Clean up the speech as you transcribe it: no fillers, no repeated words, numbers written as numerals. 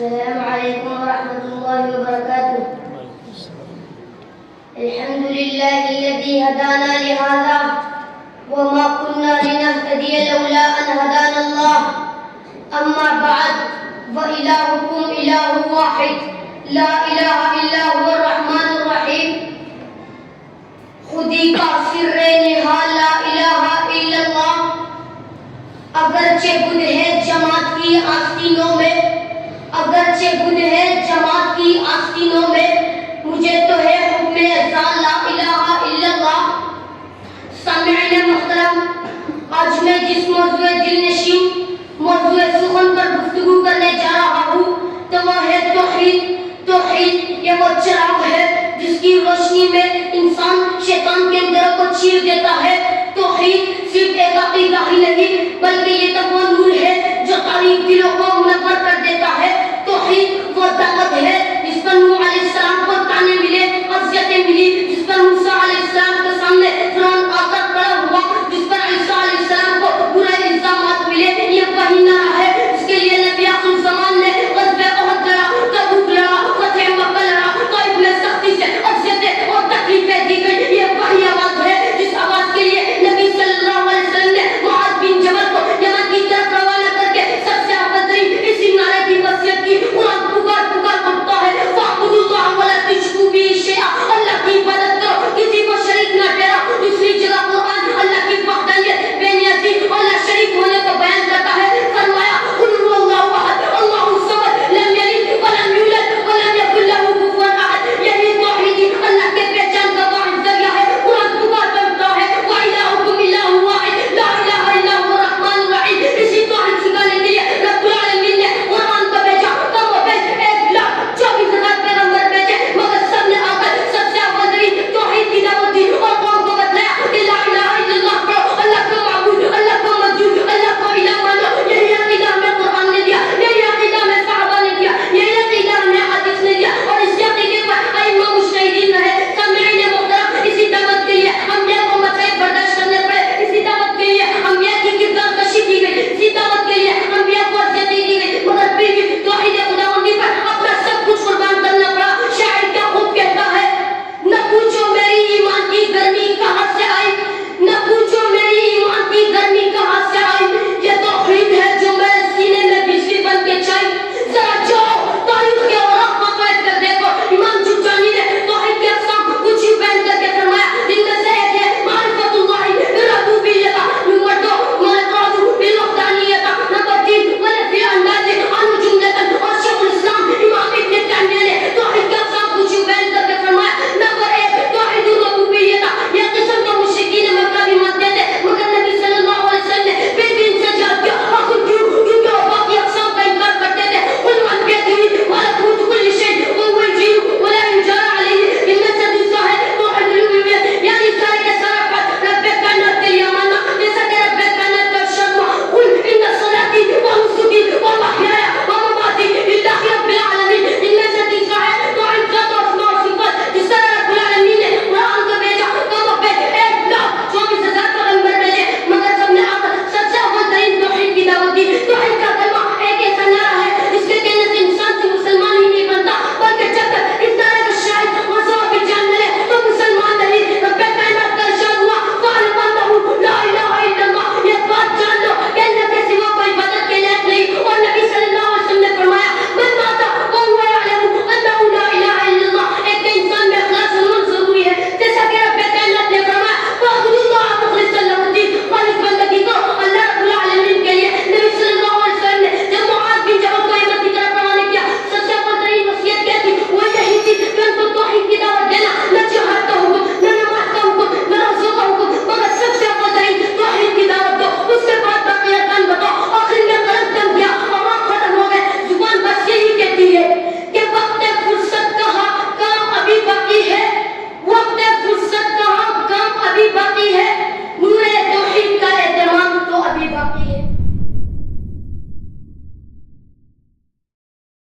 السلام عليكم ورحمة الله وبركاته. الحمد لله الذي هدانا لهذا وما كنا لنهتدي لولا أن هدانا الله. أما بعد وإلهكم إله واحد لا إله إلا هو الرحمن الرحيم. خودی کا سر نہا لا الہ الا اللہ. اگرچہ گنہ جماعت کی آستینوں میں مجھے تو ہے حکم ازا لا الہ الا اللہ. سامعین محترم، آج میں جس موضوع دل نشین موضوع سخن پر گفتگو کرنے جا رہا ہوں تو وہ ہے توحید. توحید یہ وہ چراغ ہے جس کی روشنی میں انسان شیطان کے اندروں کو چیر دیتا ہے. توحید صرف ایک عقیدہ ہی نہیں بلکہ یہ تو وہ نور ہے جو تاریک دلوں کو